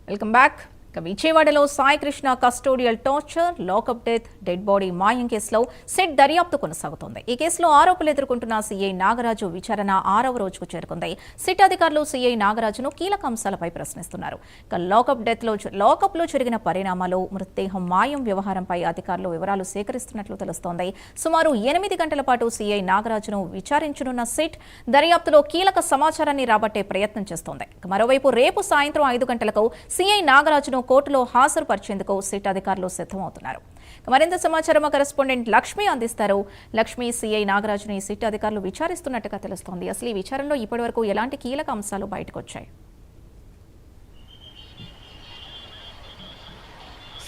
Welcome back. విజయవాడలో Sai Krishna custodial torture, lockup death, dead body మాయం కేసులో సిట్ దర్యాప్తు కొనసాగుతోంది. ఈ కేసులో ఆరోపణలు ఎదుర్కొంటున్న సీఐ నాగరాజు విచారణ 6వ రోజుకు చేరుకుంది. సిట్ అధికారులు సీఐ నాగరాజును కీలక అంశాలపై ప్రశ్నిస్తున్నారు. లాకప్ లో జరిగిన పరిణామాలు, మృతదేహం మాయం వ్యవహారంపై అధికారులు వివరాలు సేకరిస్తున్నట్లు తెలుస్తోంది. సుమారు 8 గంటల పాటు సీఐ నాగరాజును విచారించనున్న సిట్ దర్యాప్తులో కీలక సమాచారాన్ని రాబట్టే ప్రయత్నం చేస్తోంది. మరోవైపు రేపు సాయంత్రం 5 గంటలకు సీఐ నాగరాజును కోర్టులో హాజరుపరిచేందుకు సిట్ అధికారులు సిద్ధమవుతున్నారు. మరింత సమాచారం కరెస్పాండెంట్ లక్ష్మి అందిస్తారు. లక్ష్మి, సీఐ నాగరాజును ఈ సిట్ అధికారులు విచారిస్తున్నట్టుగా తెలుస్తోంది. అసలు ఈ విచారణలో ఇప్పటివరకు ఎలాంటి కీలక అంశాలు బయటకు వచ్చాయి?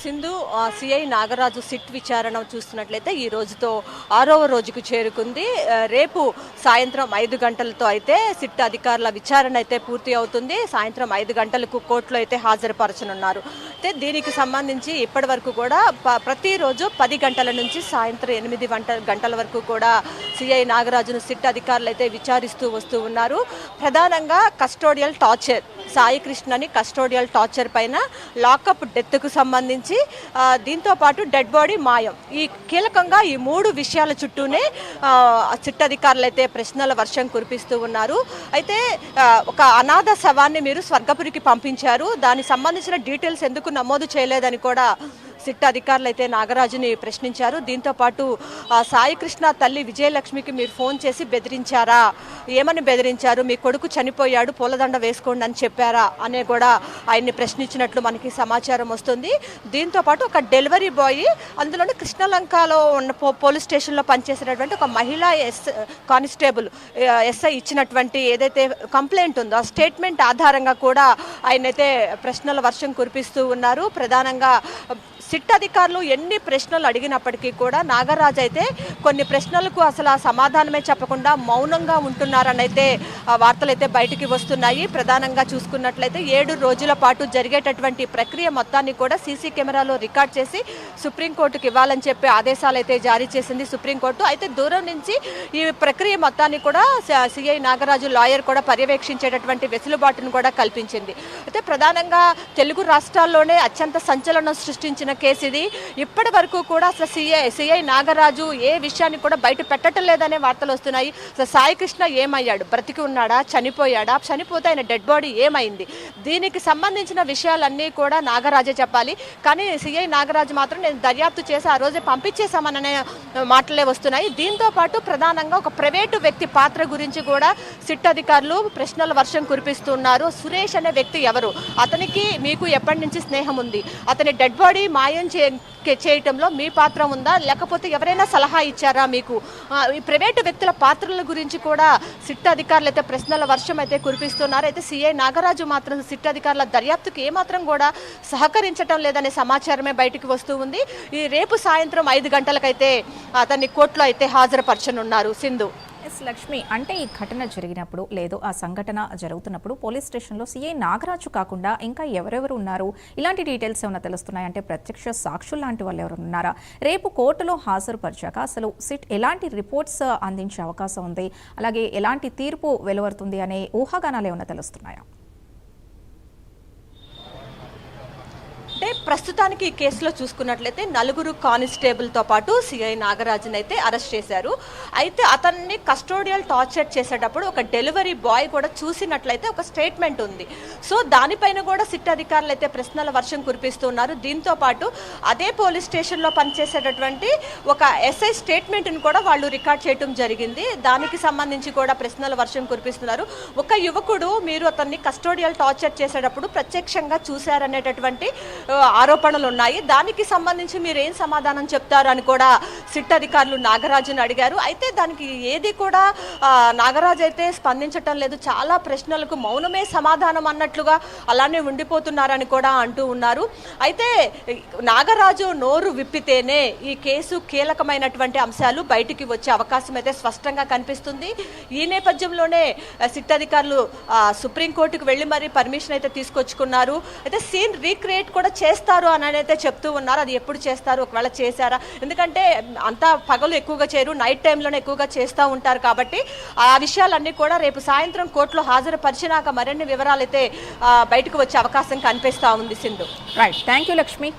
సింధు, సిఐ నాగరాజు సిట్ విచారణ చూస్తున్నట్లయితే ఈ రోజుతో 6వ రోజుకు చేరుకుంది. రేపు సాయంత్రం 5 గంటలతో అయితే సిట్ అధికారుల విచారణ అయితే పూర్తి అవుతుంది. సాయంత్రం 5 గంటలకు కోర్టులో అయితే హాజరుపరచనున్నారు. అయితే దీనికి సంబంధించి ఇప్పటి వరకు కూడా ప్రతిరోజు 10 గంటల నుంచి సాయంత్రం 8 గంటల వరకు కూడా సిఐ నాగరాజును సిట్ అధికారులు అయితే విచారిస్తూ వస్తూ ఉన్నారు. ప్రధానంగా కస్టోడియల్ టార్చర్, సాయి కృష్ణని కస్టోడియల్ టార్చర్ పైన, లాకప్ డెత్కు సంబంధించి, దీంతో పాటు డెడ్ బాడీ మాయం, ఈ కీలకంగా ఈ 3 విషయాల చుట్టూనే సిట్ అధికారులు అయితే ప్రశ్నల వర్షం కురిపిస్తూ ఉన్నారు. అయితే ఒక అనాథ శవాన్ని మీరు స్వర్గపురికి పంపించారు, దానికి సంబంధించిన డీటెయిల్స్ ఎందుకు నమోదు చేయలేదని కూడా సిట్ అధికారులు అయితే నాగరాజుని ప్రశ్నించారు. దీంతో పాటు సాయి కృష్ణ తల్లి విజయలక్ష్మికి మీరు ఫోన్ చేసి బెదిరించారా, ఏమని బెదిరించారు, మీ కొడుకు చనిపోయాడు, పూలదండ వేసుకోండి అని చెప్పారా అనే కూడా ఆయన్ని ప్రశ్నించినట్లు మనకి సమాచారం వస్తుంది. దీంతో పాటు ఒక డెలివరీ బాయ్, అందులోనే కృష్ణలంకలో ఉన్న పోలీస్ స్టేషన్లో పనిచేసినటువంటి ఒక మహిళా కానిస్టేబుల్ ఎస్ఐ ఇచ్చినటువంటి ఏదైతే కంప్లైంట్ ఉందో ఆ స్టేట్మెంట్ ఆధారంగా కూడా ఆయనైతే ప్రశ్నల వర్షం కురిపిస్తూ ఉన్నారు. ప్రధానంగా సిట్ అధికారులు ఎన్ని ప్రశ్నలు అడిగినప్పటికీ కూడా నాగరాజు అయితే కొన్ని ప్రశ్నలకు అసలు ఆ సమాధానమే చెప్పకుండా మౌనంగా ఉంటున్నారని అయితే వార్తలు అయితే బయటికి వస్తున్నాయి. ప్రధానంగా చూసుకున్నట్లయితే 7 రోజుల పాటు జరిగేటటువంటి ప్రక్రియ మొత్తాన్ని కూడా సీసీ కెమెరాలో రికార్డ్ చేసి సుప్రీంకోర్టుకు ఇవ్వాలని చెప్పి ఆదేశాలు అయితే జారీ చేసింది సుప్రీంకోర్టు. అయితే దూరం నుంచి ఈ ప్రక్రియ మొత్తాన్ని కూడా సిఐ నాగరాజు లాయర్ కూడా పర్యవేక్షించేటటువంటి వెసులుబాటును కూడా కల్పించింది. అయితే ప్రధానంగా తెలుగు రాష్ట్రాల్లోనే అత్యంత సంచలనం సృష్టించిన కేసు ఇది. ఇప్పటి వరకు కూడా అసలు సిఐ నాగరాజు ఏ విషయాన్ని కూడా బయట పెట్టడం లేదనే వార్తలు వస్తున్నాయి. అసలు సాయి కృష్ణ ఏమయ్యాడు, బ్రతికి ఉన్నాడా, చనిపోయాడా, చనిపోతే ఆయన డెడ్ బాడీ ఏమైంది, దీనికి సంబంధించిన విషయాలన్నీ కూడా నాగరాజే చెప్పాలి. కానీ సిఐ నాగరాజు మాత్రం నేను దర్యాప్తు చేసి ఆ రోజే పంపించేశామనే మాటలే వస్తున్నాయి. దీంతో పాటు ప్రధానంగా ఒక ప్రైవేటు వ్యక్తి పాత్ర గురించి కూడా సిట్ అధికారులు ప్రశ్నల వర్షం కురిపిస్తున్నారు. సురేష్ అనే వ్యక్తి ఎవరు, అతనికి మీకు ఎప్పటి నుంచి స్నేహం ఉంది, అతని డెడ్ బాడీ మాయం చేయటంలో మీ పాత్ర ఉందా, లేకపోతే ఎవరైనా సలహా ఇచ్చారా మీకు, ఈ ప్రైవేటు వ్యక్తుల పాత్రల గురించి కూడా సిట్ అధికారులు అయితే ప్రశ్నల వర్షం అయితే కురిపిస్తున్నారు. అయితే సిఐ నాగరాజు మాత్రం సిట్ అధికారుల దర్యాప్తుకి ఏమాత్రం కూడా సహకరించడం లేదనే సమాచారమే బయటికి వస్తూ ఉంది. ఈ రేపు సాయంత్రం 5 గంటలకైతే అతన్ని కోర్టులో అయితే హాజరుపరచనున్నారు. సింధు. లక్ష్మి, అంటే ఈ ఘటన జరిగినప్పుడు లేదు ఆ సంఘటన జరుగుతున్నప్పుడు పోలీస్ స్టేషన్లో సీఐ నాగరాజు కాకుండా ఇంకా ఎవరెవరు ఉన్నారు, ఇలాంటి డీటెయిల్స్ ఏమైనా తెలుస్తున్నాయి? అంటే ప్రత్యక్ష సాక్షులు లాంటి వాళ్ళు ఎవరు ఉన్నారా? రేపు కోర్టులో హాజరుపరిచాక అసలు సిట్ ఎలాంటి రిపోర్ట్స్ అందించే అవకాశం ఉంది, అలాగే ఎలాంటి తీర్పు వెలువడుతుంది అనే ఊహాగానాలు ఏమైనా తెలుస్తున్నాయా? అంటే ప్రస్తుతానికి ఈ కేసులో చూసుకున్నట్లయితే 4 కానిస్టేబుల్తో పాటు సిఐ నాగరాజుని అయితే అరెస్ట్ చేశారు. అయితే అతన్ని కస్టోడియల్ టార్చర్ చేసేటప్పుడు ఒక డెలివరీ బాయ్ కూడా చూసినట్లయితే ఒక స్టేట్మెంట్ ఉంది. సో దానిపైన కూడా సిట్ అధికారులు అయితే ప్రశ్నల వర్షం కురిపిస్తున్నారు. దీంతో పాటు అదే పోలీస్ స్టేషన్లో పనిచేసేటటువంటి ఒక ఎస్ఐ స్టేట్మెంట్ని కూడా వాళ్ళు రికార్డ్ చేయడం జరిగింది. దానికి సంబంధించి కూడా ప్రశ్నల వర్షం కురిపిస్తున్నారు. ఒక యువకుడు మీరు అతన్ని కస్టోడియల్ టార్చర్ చేసేటప్పుడు ప్రత్యక్షంగా చూశారనేటటువంటి ఆరోపణలు ఉన్నాయి. దానికి సంబంధించి మీరు ఏం సమాధానం చెప్తారు అని కూడా సిట్ అధికారులు నాగరాజుని అడిగారు. అయితే దానికి ఏది కూడా నాగరాజు అయితే స్పందించటం లేదు. చాలా ప్రశ్నలకు మౌనమే సమాధానం అన్నట్లుగా అలానే ఉండిపోతున్నారని కూడా అంటూ ఉన్నారు. అయితే నాగరాజు నోరు విప్పితేనే ఈ కేసు కీలకమైనటువంటి అంశాలు బయటికి వచ్చే అవకాశం అయితే స్పష్టంగా కనిపిస్తుంది. ఈ నేపథ్యంలోనే సిట్ అధికారులు సుప్రీంకోర్టుకు వెళ్ళి మరీ పర్మిషన్ అయితే తీసుకొచ్చుకున్నారు. అయితే సీన్ రీక్రియేట్ కూడా చేస్తారు అని అయితే చెప్తూ ఉన్నారు. అది ఎప్పుడు చేస్తారు, ఒకవేళ చేశారా, ఎందుకంటే అంతా పగలు ఎక్కువగా చేయరు, నైట్ టైంలోనే ఎక్కువగా చేస్తూ ఉంటారు కాబట్టి ఆ విషయాలన్నీ కూడా రేపు సాయంత్రం కోర్టులో హాజరుపరిచినాక మరిన్ని వివరాలు అయితే బయటకు వచ్చే అవకాశం కనిపిస్తూ ఉంది. Sindhu. Right, thank you Lakshmi.